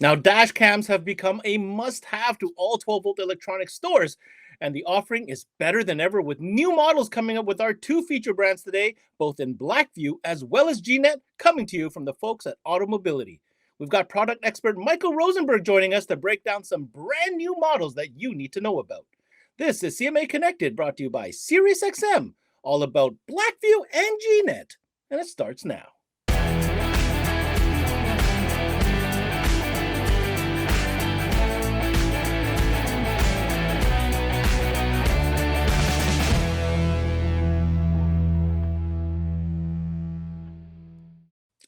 Now, dash cams have become a must-have to all 12-volt electronics stores, and the offering is better than ever with new models coming up with our two feature brands today, both in Blackvue as well as GNET, coming to you from the folks at Automobility. We've got product expert Michael Rosenberg joining us to break down some brand new models that you need to know about. This is CMA Connected, brought to you by SiriusXM, all about Blackvue and GNET, and it starts now.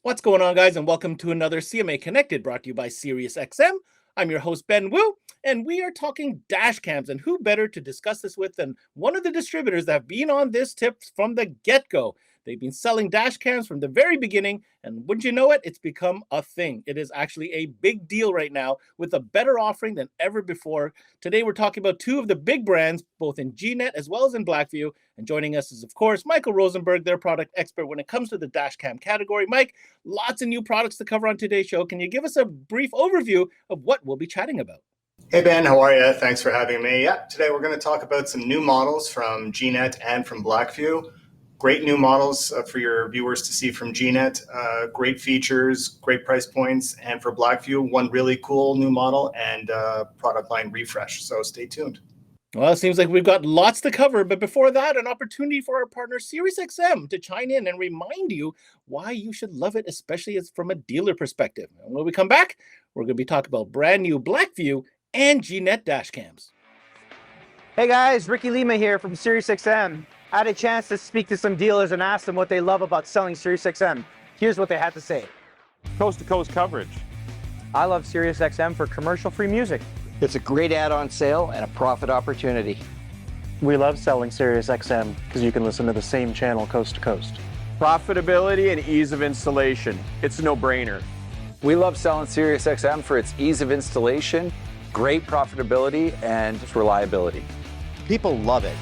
What's going on, guys, and welcome to another CMA Connected, brought to you by SiriusXM. I'm your host, Ben Wu, and we are talking dash cams, and who better to discuss this with than one of the distributors that have been on this tip from the get-go. They've been selling dash cams from the very beginning, and wouldn't you know it, it's become a thing. It is actually a big deal right now with a better offering than ever before. Today, we're talking about two of the big brands, both in GNET as well as in Blackvue. And joining us is, of course, Michael Rosenberg, their product expert when it comes to the dash cam category. Mike, lots of new products to cover on today's show. Can you give us a brief overview of what we'll be chatting about? Hey Ben, how are you? Thanks for having me. Yeah, today we're going to talk about some new models from GNET and from Blackvue. Great new models for your viewers to see from GNET. Great features, great price points, and for Blackvue, one really cool new model and product line refresh. So stay tuned. Well, it seems like we've got lots to cover, but before that, an opportunity for our partner SiriusXM to chime in and remind you why you should love it, especially as from a dealer perspective. And when we come back, we're going to be talking about brand new Blackvue and GNET dash cams. Hey guys, Ricky Lima here from SiriusXM. I had a chance to speak to some dealers and ask them what they love about selling SiriusXM. Here's what they had to say. Coast-to-coast coverage. I love SiriusXM for commercial-free music. It's a great add-on sale and a profit opportunity. We love selling SiriusXM because you can listen to the same channel coast to coast. Profitability and ease of installation. It's a no-brainer. We love selling SiriusXM for its ease of installation, great profitability, and reliability. People love it.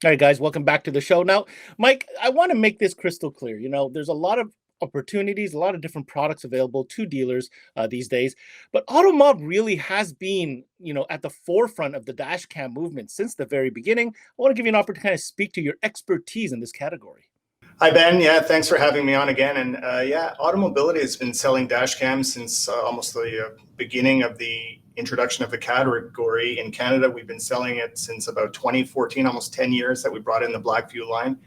All right, guys, welcome back to the show. Now, Mike, I want to make this crystal clear. You know, there's a lot of opportunities, a lot of different products available to dealers these days, but Automob really has been, at the forefront of the dash cam movement since the very beginning. I want to give you an opportunity to kind of speak to your expertise in this category. Hi Ben, yeah, thanks for having me on again. And Automobility has been selling dash cams since almost the beginning of the introduction of the category in Canada. We've been selling it since about 2014, almost 10 years that we brought in the Blackvue line.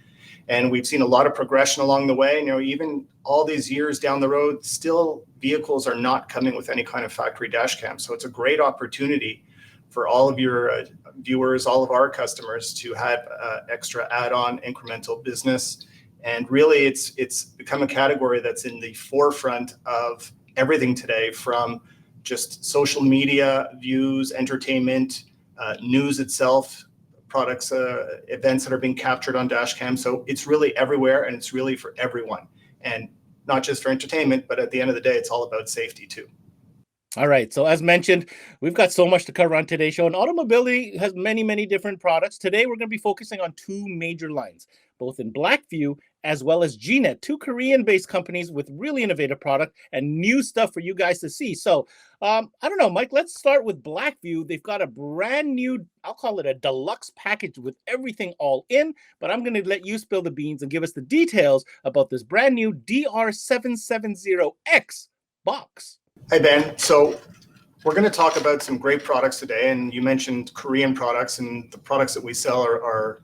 And we've seen a lot of progression along the way. Even all these years down the road, still vehicles are not coming with any kind of factory dash cam. So it's a great opportunity for all of your viewers, all of our customers to have extra add-on incremental business. And really, it's become a category that's in the forefront of everything today, from just social media, views, entertainment, news itself, products, events that are being captured on dash cam. So it's really everywhere, and it's really for everyone. And not just for entertainment, but at the end of the day, it's all about safety too. All right, so as mentioned, we've got so much to cover on today's show, and Automobility has many, many different products. Today, we're going to be focusing on two major lines, both in Blackvue as well as GNET, two Korean-based companies with really innovative product and new stuff for you guys to see. So, I don't know, Mike, let's start with Blackvue. They've got a brand new, I'll call it a deluxe package with everything all in, but I'm going to let you spill the beans and give us the details about this brand new DR77X-BOX. Hey Ben, so we're going to talk about some great products today, and you mentioned Korean products, and the products that we sell are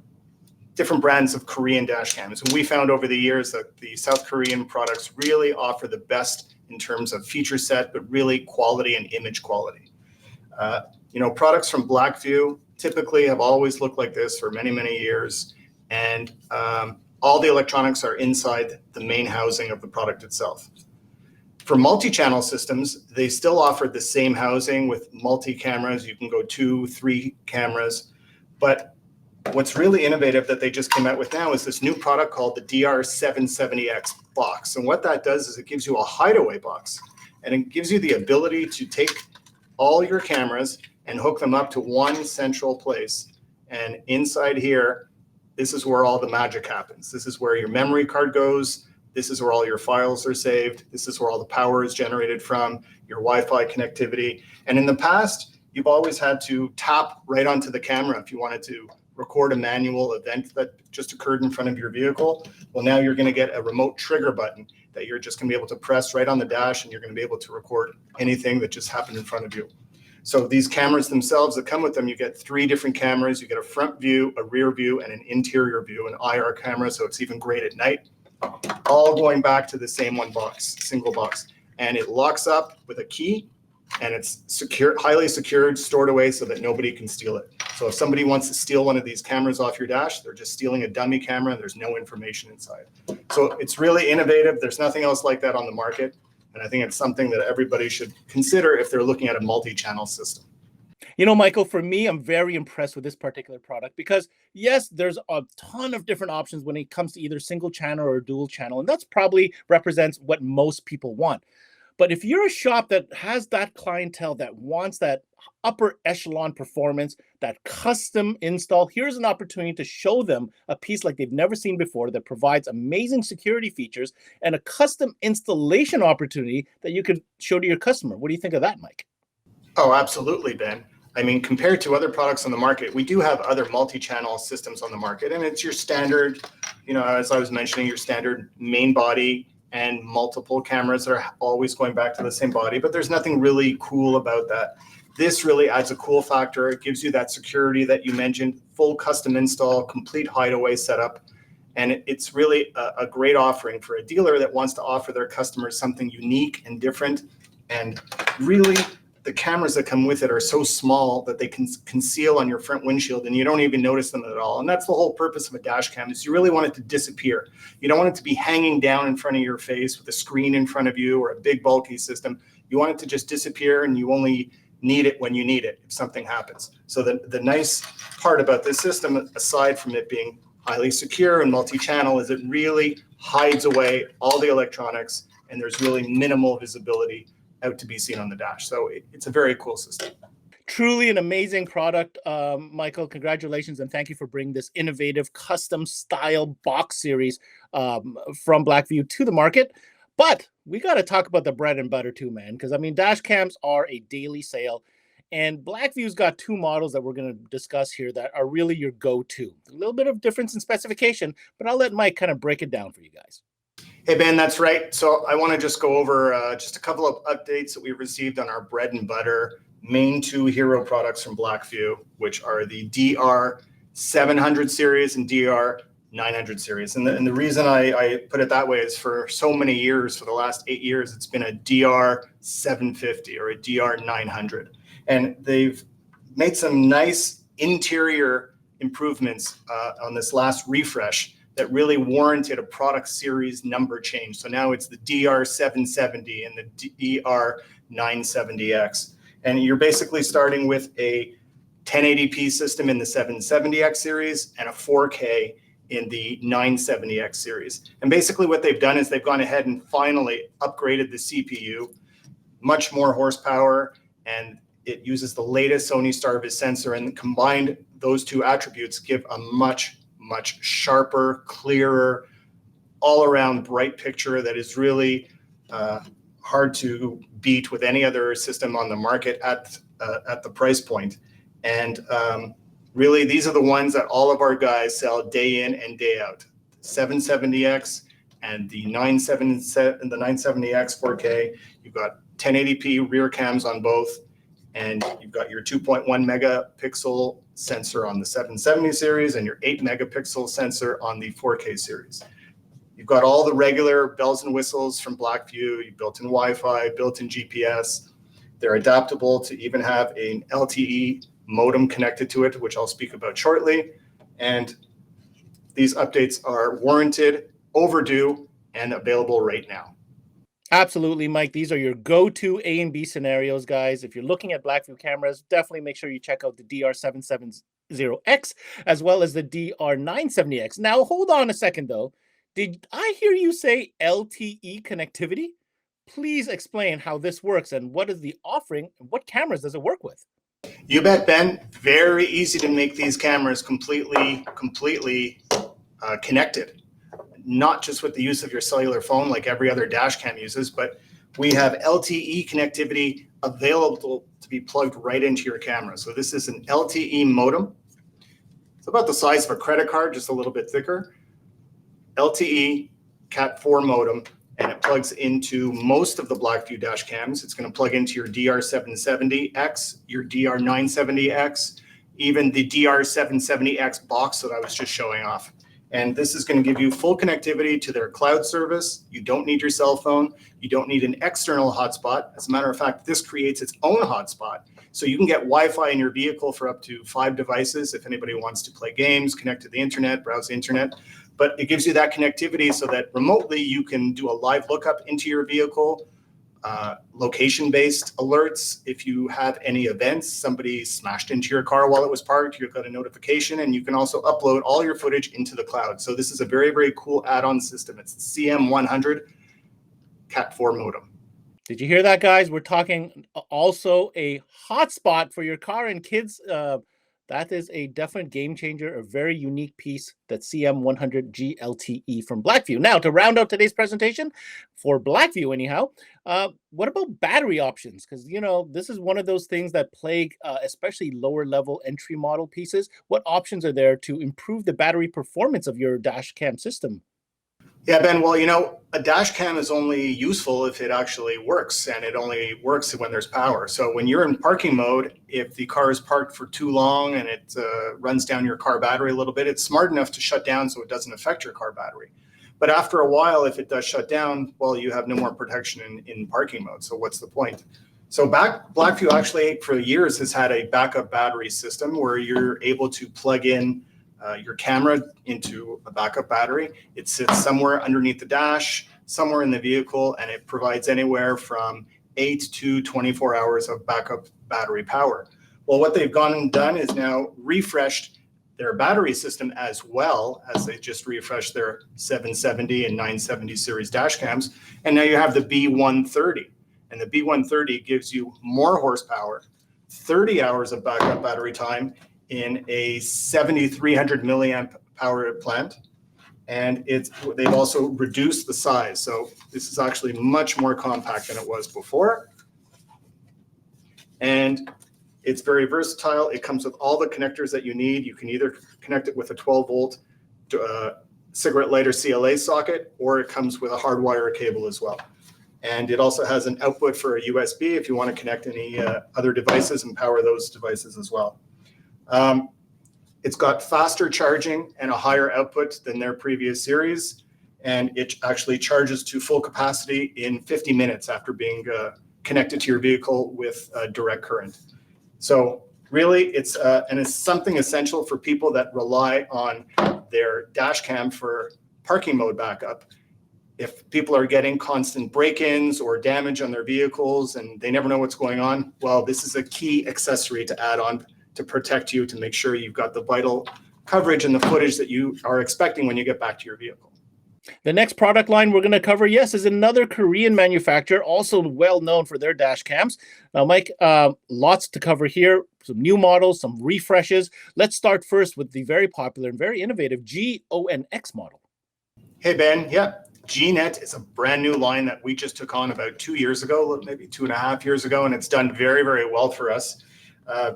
different brands of Korean dash cams. And we found over the years that the South Korean products really offer the best in terms of feature set, but really quality and image quality. Products from Blackvue typically have always looked like this for many, many years, and all the electronics are inside the main housing of the product itself. For multi-channel systems, they still offer the same housing with multi-cameras. You can go 2, 3 cameras. But what's really innovative that they just came out with now is this new product called the DR77X-BOX. And what that does is it gives you a hideaway box. And it gives you the ability to take all your cameras and hook them up to one central place. And inside here, this is where all the magic happens. This is where your memory card goes. This is where all your files are saved. This is where all the power is generated from, your Wi-Fi connectivity. And in the past, you've always had to tap right onto the camera if you wanted to record a manual event that just occurred in front of your vehicle. Well, now you're going to get a remote trigger button that you're just going to be able to press right on the dash, and you're going to be able to record anything that just happened in front of you. So these cameras themselves that come with them, you get 3 different cameras. You get a front view, a rear view, and an interior view, an IR camera, so it's even great at night. All going back to the same one box, single box. And it locks up with a key, and it's secure, highly secured, stored away so that nobody can steal it. So if somebody wants to steal one of these cameras off your dash, they're just stealing a dummy camera and there's no information inside. So it's really innovative. There's nothing else like that on the market. And I think it's something that everybody should consider if they're looking at a multi-channel system. You know, Michael, for me, I'm very impressed with this particular product because, yes, there's a ton of different options when it comes to either single channel or dual channel. And that's probably represents what most people want. But if you're a shop that has that clientele that wants that upper echelon performance, that custom install, here's an opportunity to show them a piece like they've never seen before that provides amazing security features and a custom installation opportunity that you could show to your customer. What do you think of that, Mike? Oh, absolutely, Ben. I mean, compared to other products on the market, we do have other multi-channel systems on the market, and it's your standard, you know, as I was mentioning, your standard main body and multiple cameras that are always going back to the same body, but there's nothing really cool about that. This really adds a cool factor. It gives you that security that you mentioned, full custom install, complete hideaway setup. And it's really a great offering for a dealer that wants to offer their customers something unique and different. And really, the cameras that come with it are so small that they can conceal on your front windshield and you don't even notice them at all. And that's the whole purpose of a dash cam, is you really want it to disappear. You don't want it to be hanging down in front of your face with a screen in front of you or a big bulky system. You want it to just disappear, and you only need it when you need it if something happens. So the nice part about this system, aside from it being highly secure and multi-channel, is it really hides away all the electronics, and there's really minimal visibility out to be seen on the dash. So it's a very cool system. Truly an amazing product, Michael. Congratulations, and thank you for bringing this innovative custom style box series from BLACKVUE to the market. But we got to talk about the bread and butter too, man, because I mean, dash cams are a daily sale, and BLACKVUE's got 2 models that we're going to discuss here that are really your go-to. A little bit of difference in specification, but I'll let Mike kind of break it down for you guys. Hey, Ben, that's right. So I want to just go over just a couple of updates that we've received on our bread and butter main 2 hero products from BLACKVUE, which are the DR700 series and DR900 series. And the reason I put it that way is for so many years, for the last 8 years, it's been a DR750 or a DR900. And they've made some nice interior improvements on this last refresh that really warranted a product series number change. So now it's the DR770 and the DR970X. And you're basically starting with a 1080p system in the 770X series and a 4K in the 970X series. And basically what they've done is they've gone ahead and finally upgraded the CPU, much more horsepower, and it uses the latest Sony Starvis sensor, and combined those 2 attributes give a much sharper, clearer, all-around bright picture that is really hard to beat with any other system on the market at the price point. And really, these are the ones that all of our guys sell day in and day out. 770X and the 970X 4K. You've got 1080p rear cams on both, and you've got your 2.1 megapixel sensor on the 770 series and your 8 megapixel sensor on the 4K series. You've got all the regular bells and whistles from BLACKVUE. You've built-in Wi-Fi, built-in GPS. They're adaptable to even have an LTE modem connected to it, which I'll speak about shortly. And these updates are warranted, overdue, and available right now. Absolutely, Mike. These are your go-to A and B scenarios, guys. If you're looking at BLACKVUE cameras, definitely make sure you check out the DR770X as well as the DR970X. Now, hold on a second, though. Did I hear you say LTE connectivity? Please explain how this works and what is the offering and what cameras does it work with? You bet, Ben. Very easy to make these cameras completely connected, not just with the use of your cellular phone like every other dash cam uses, but we have LTE connectivity available to be plugged right into your camera. So this is an LTE modem. It's about the size of a credit card, just a little bit thicker. LTE Cat4 modem, and it plugs into most of the BLACKVUE dash cams. It's going to plug into your DR770X, your DR970X, even the DR77X-BOX that I was just showing off. And this is going to give you full connectivity to their cloud service. You don't need your cell phone. You don't need an external hotspot. As a matter of fact, this creates its own hotspot. So you can get Wi-Fi in your vehicle for up to 5 devices if anybody wants to play games, connect to the internet, browse the internet. But it gives you that connectivity so that remotely you can do a live lookup into your vehicle, location-based alerts. If you have any events, somebody smashed into your car while it was parked, you've got a notification, and you can also upload all your footage into the cloud. So this is a very, very cool add-on system. It's the CM100 Cat4 modem. Did you hear that, guys? We're talking also a hotspot for your car, and kids. That is a definite game changer, a very unique piece, that CM100G LTE from BLACKVUE. Now, to round out today's presentation, for BLACKVUE anyhow, what about battery options? Because, you know, this is one of those things that plague especially lower level entry model pieces. What options are there to improve the battery performance of your dash cam system? Yeah, Ben, well, you know, a dash cam is only useful if it actually works, and it only works when there's power. So when you're in parking mode, if the car is parked for too long and it runs down your car battery a little bit, it's smart enough to shut down so it doesn't affect your car battery. But after a while, if it does shut down, well, you have no more protection in parking mode. So what's the point? So BLACKVUE actually for years has had a backup battery system where you're able to plug in your camera into a backup battery. It sits somewhere underneath the dash, somewhere in the vehicle, and it provides anywhere from 8 to 24 hours of backup battery power. Well, what they've gone and done is now refreshed their battery system as well, as they just refreshed their 770 and 970 series dash cams. And now you have the B130. And the B130 gives you more horsepower, 30 hours of backup battery time, in a 7,300 milliamp power plant, and they've also reduced the size. So this is actually much more compact than it was before, and it's very versatile. It comes with all the connectors that you need. You can either connect it with a 12-volt cigarette lighter CLA socket, or it comes with a hardwire cable as well. And it also has an output for a USB if you want to connect any other devices and power those devices as well. It's got faster charging and a higher output than their previous series, and it actually charges to full capacity in 50 minutes after being connected to your vehicle with direct current. So really, it's something essential for people that rely on their dash cam for parking mode backup. If people are getting constant break-ins or damage on their vehicles and they never know what's going on, well, this is a key accessory to add on to protect you, to make sure you've got the vital coverage and the footage that you are expecting when you get back to your vehicle. The next product line we're going to cover, yes, is another Korean manufacturer, also well known for their dash cams. Now, Mike, lots to cover here, some new models, some refreshes. Let's start first with the very popular and very innovative G-ONX model. Hey, Ben. Yeah, GNET is a brand new line that we just took on about 2 years ago, maybe 2.5 years ago, and it's done very, very well for us.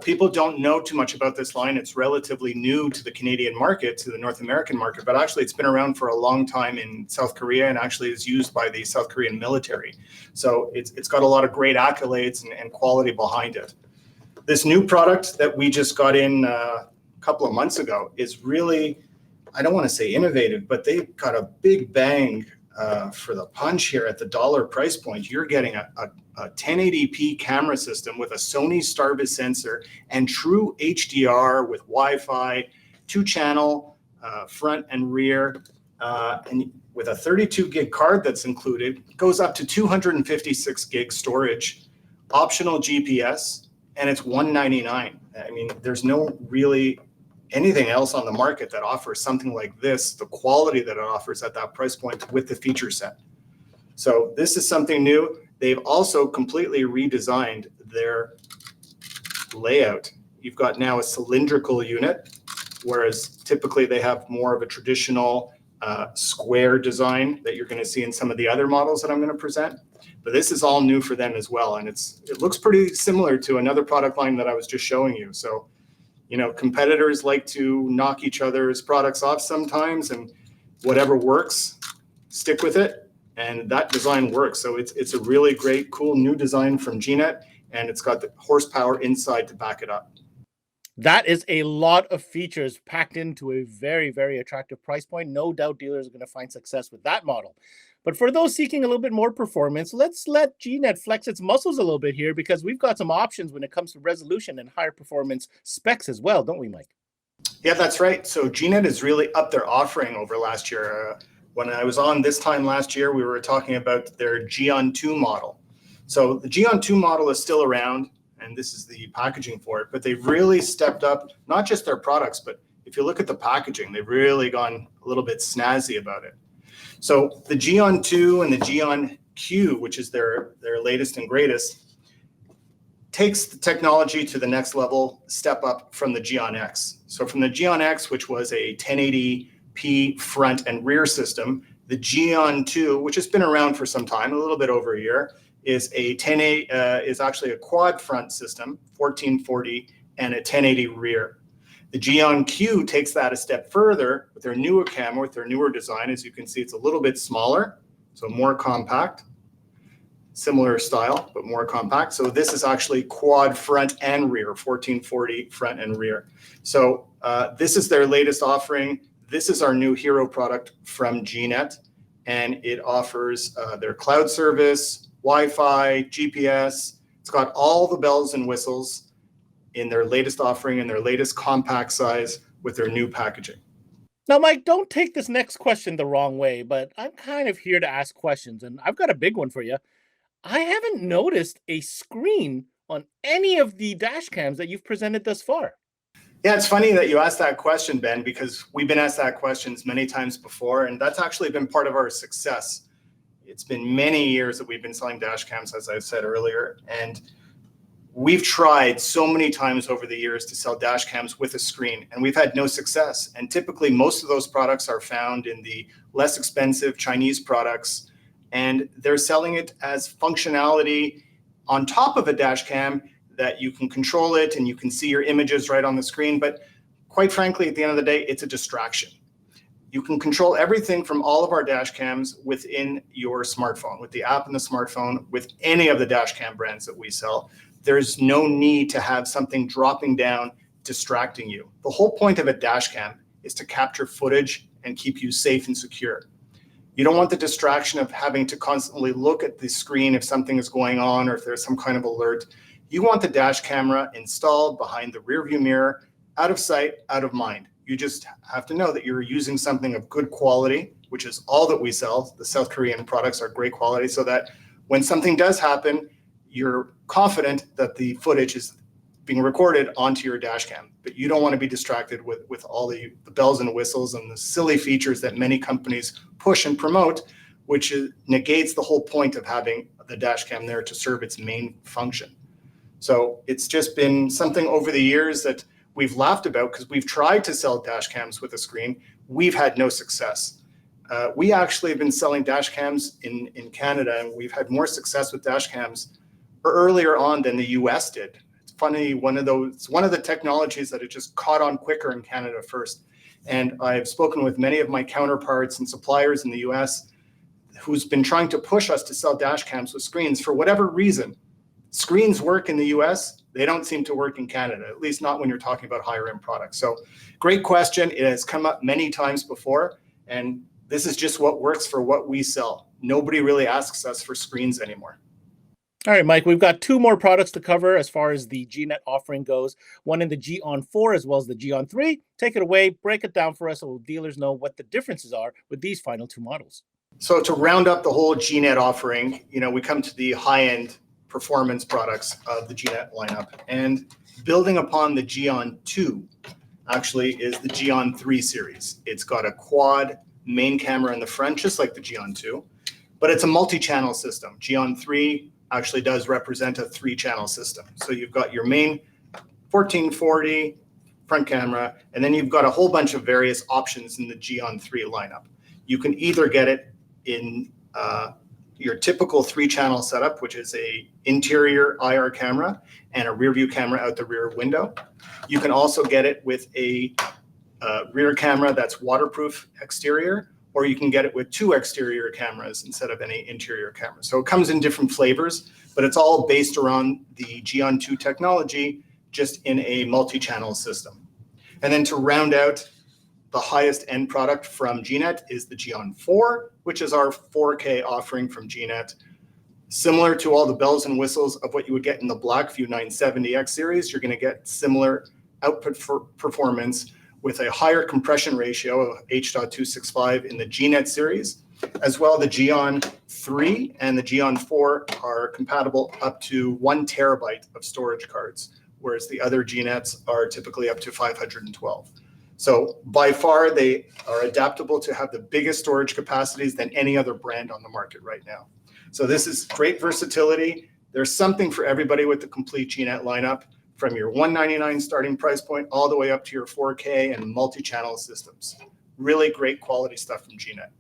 People don't know too much about this line. It's relatively new to the Canadian market, to the North American market, but actually it's been around for a long time in South Korea and actually is used by the South Korean military. So it's got a lot of great accolades and quality behind it. This new product that we just got in a couple of months ago is really, I don't want to say innovative, but they've got a big bang for the punch here at the $1 price point. You're getting a 1080p camera system with a Sony Starvis sensor and true HDR with Wi-Fi, 2-channel front and rear, and with a 32 gig card that's included. It goes up to 256 gig storage, optional GPS, and it's $199. I mean, there's no really anything else on the market that offers something like this, the quality that it offers at that price point with the feature set. So this is something new. They've also completely redesigned their layout. You've got now a cylindrical unit whereas typically they have more of a traditional square design that you're going to see in some of the other models that I'm going to present. But this is all new for them as well, and it looks pretty similar to another product line that I was just showing you. So, you know, competitors like to knock each other's products off sometimes, and whatever works, stick with it. And that design works. So it's a really great, cool new design from GNET, and it's got the horsepower inside to back it up. That is a lot of features packed into a very, very attractive price point. No doubt dealers are going to find success with that model. But for those seeking a little bit more performance, let's let GNET flex its muscles a little bit here, because we've got some options when it comes to resolution and higher performance specs as well, don't we, Mike? Yeah, that's right. So GNET has really upped their offering over last year. When I was on this time last year, we were talking about their G-ON2 model. So the G-ON2 model is still around, and this is the packaging for it, but they've really stepped up, not just their products, but if you look at the packaging, they've really gone a little bit snazzy about it. So the G-ON2 and the G-ON-Q, which is their latest and greatest, takes the technology to the next level, step up from the G-ONX. So from the G-ONX, which was a 1080p front and rear system, the G-ON2, which has been around for some time, a little bit over a year, is actually a quad front system, 1440, and a 1080 rear. The G-ON-Q takes that a step further with their newer camera, with their newer design. As you can see, it's a little bit smaller, so more compact. Similar style, but more compact. So this is actually quad front and rear, 1440 front and rear. So this is their latest offering. This is our new hero product from GNET, and it offers their cloud service, Wi-Fi, GPS. It's got all the bells and whistles in their latest offering, in their latest compact size with their new packaging. Now, Mike, don't take this next question the wrong way, but I'm kind of here to ask questions, and I've got a big one for you. I haven't noticed a screen on any of the dash cams that you've presented thus far. Yeah, it's funny that you asked that question, Ben, because we've been asked that question many times before, and that's actually been part of our success. It's been many years that we've been selling dash cams, as I said earlier, and we've tried so many times over the years to sell dash cams with a screen, and we've had no success. And typically, most of those products are found in the less expensive Chinese products, and they're selling it as functionality on top of a dash cam that you can control it and you can see your images right on the screen. But quite frankly, at the end of the day, it's a distraction. You can control everything from all of our dash cams within your smartphone, with the app in the smartphone, with any of the dash cam brands that we sell. There's no need to have something dropping down, distracting you. The whole point of a dash cam is to capture footage and keep you safe and secure. You don't want the distraction of having to constantly look at the screen if something is going on or if there's some kind of alert. You want the dash camera installed behind the rearview mirror, out of sight, out of mind. You just have to know that you're using something of good quality, which is all that we sell. The South Korean products are great quality, so that when something does happen, you're confident that the footage is being recorded onto your dash cam. But you don't want to be distracted with all the bells and whistles and the silly features that many companies push and promote, which negates the whole point of having the dash cam there to serve its main function. So it's just been something over the years that we've laughed about because we've tried to sell dash cams with a screen. We've had no success. We actually have been selling dash cams in Canada, and we've had more success with dash cams earlier on than the US did. It's funny, one of the technologies that it just caught on quicker in Canada first. And I've spoken with many of my counterparts and suppliers in the US who's been trying to push us to sell dash cams with screens for whatever reason. Screens work in the US, they don't seem to work in Canada, at least not when you're talking about higher end products. So great question. It has come up many times before, and this is just what works for what we sell. Nobody really asks us for screens anymore. All right, Mike, we've got two more products to cover as far as the GNET offering goes, one in the G-ON4 as well as the G-ON3. Take it away, break it down for us so dealers know what the differences are with these final two models. So to round up the whole GNET offering, we come to the high-end performance products of the GNET lineup. And building upon the G-ON2 actually is the G-ON3 series. It's got a quad main camera in the front, just like the G-ON2, but it's a multi-channel system. G-ON3 actually does represent a 3-channel system. So you've got your main 1440 front camera, and then you've got a whole bunch of various options in the G-ON3 lineup. You can either get it in your typical 3-channel setup, which is a interior IR camera and a rear view camera out the rear window. You can also get it with a rear camera that's waterproof exterior, or you can get it with 2 exterior cameras instead of any interior cameras. So it comes in different flavors, but it's all based around the G-ON2 technology, just in a multi-channel system. And then to round out the highest end product from GNET is the G-ON4, which is our 4K offering from GNET. Similar to all the bells and whistles of what you would get in the BLACKVUE 970X series, you're going to get similar output for performance with a higher compression ratio of H.265 in the GNET series. As well, the G-ON3 and the G-ON4 are compatible up to 1 terabyte of storage cards, whereas the other GNETs are typically up to 512. So by far, they are adaptable to have the biggest storage capacities than any other brand on the market right now. So this is great versatility. There's something for everybody with the complete GNET lineup, from your $199 starting price point all the way up to your 4K and multi-channel systems. Really great quality stuff from GNET.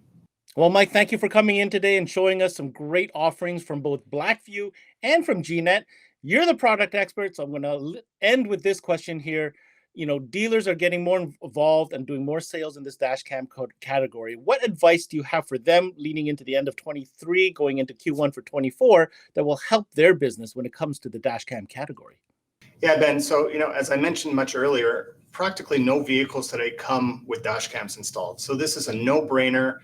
Well, Mike, thank you for coming in today and showing us some great offerings from both BLACKVUE and from GNET. You're the product expert, so I'm going to end with this question here. You know, dealers are getting more involved and doing more sales in this dash cam category. What advice do you have for them leading into the end of 23, going into Q1 for 24, that will help their business when it comes to the dash cam category? Yeah, Ben. So, as I mentioned much earlier, practically no vehicles today come with dash cams installed. So this is a no-brainer,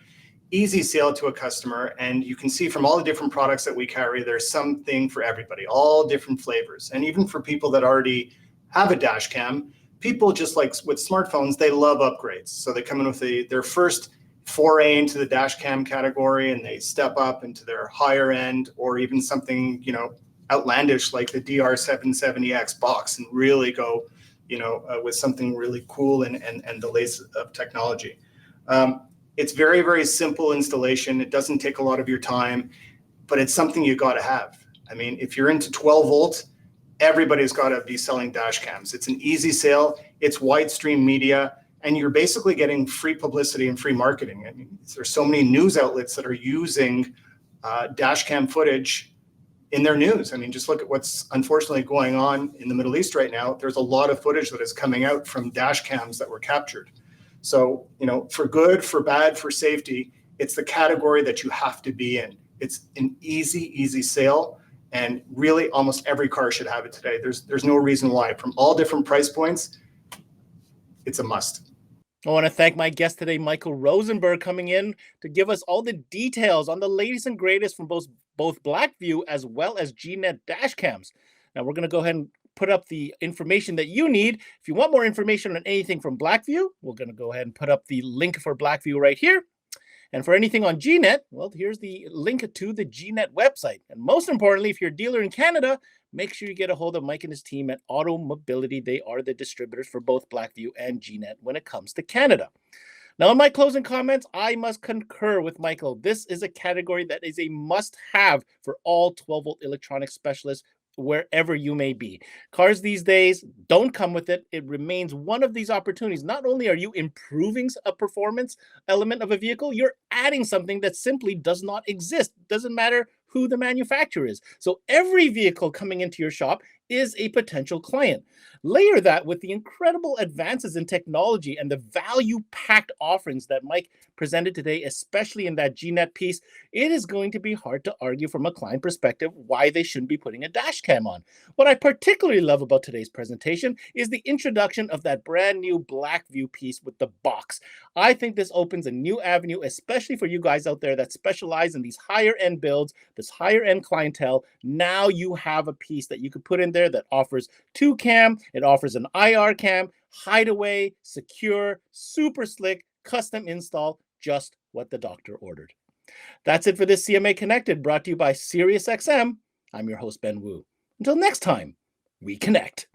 easy sale to a customer. And you can see from all the different products that we carry, there's something for everybody, all different flavors. And even for people that already have a dash cam, people, just like with smartphones, they love upgrades. So they come in with their first foray into the dash cam category, and they step up into their higher end, or even something, outlandish like the DR77X-BOX, and really go, with something really cool and the latest of technology. It's very, very simple installation. It doesn't take a lot of your time, but it's something you got to have. I mean, if you're into 12 volt, everybody's got to be selling dash cams. It's an easy sale. It's wide stream media, and you're basically getting free publicity and free marketing. I mean, there's so many news outlets that are using dash cam footage in their news. I mean, just look at what's unfortunately going on in the Middle East right now. There's a lot of footage that is coming out from dash cams that were captured. So, for good, for bad, for safety, it's the category that you have to be in. It's an easy sale, and really almost every car should have it today. There's no reason why. From all different price points, it's a must. I want to thank my guest today, Michael Rosenberg, coming in to give us all the details on the latest and greatest from both BLACKVUE as well as GNET dash cams. Now we're going to go ahead and put up the information that you need. If you want more information on anything from BLACKVUE, we're going to go ahead and put up the link for BLACKVUE right here. And for anything on GNET, well, here's the link to the GNET website. And most importantly, if you're a dealer in Canada, make sure you get a hold of Mike and his team at Auto Mobility. They are the distributors for both BLACKVUE and GNET when it comes to Canada. Now, in my closing comments, I must concur with Michael. This is a category that is a must-have for all 12-volt electronics specialists wherever you may be. Cars these days don't come with it. It remains one of these opportunities. Not only are you improving a performance element of a vehicle, you're adding something that simply does not exist. Doesn't matter who the manufacturer is. So every vehicle coming into your shop is a potential client. Layer that with the incredible advances in technology and the value-packed offerings that Mike presented today, especially in that GNET piece, it is going to be hard to argue from a client perspective why they shouldn't be putting a dash cam on. What I particularly love about today's presentation is the introduction of that brand new BLACKVUE piece with the box. I think this opens a new avenue, especially for you guys out there that specialize in these higher end builds, this higher end clientele. Now you have a piece that you could put in there that offers 2-cam, it offers an IR cam, hideaway, secure, super slick, custom install, just what the doctor ordered. That's it for this CMA Connected, brought to you by SiriusXM. I'm your host, Ben Wu. Until next time, we connect.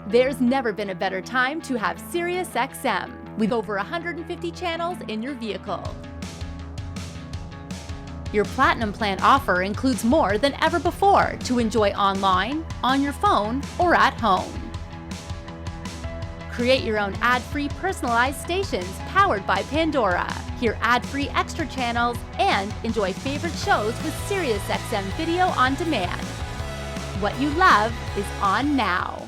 There's never been a better time to have SiriusXM with over 150 channels in your vehicle. Your Platinum Plan offer includes more than ever before to enjoy online, on your phone, or at home. Create your own ad-free personalized stations powered by Pandora. Hear ad-free extra channels and enjoy favorite shows with SiriusXM Video on Demand. What you love is on now.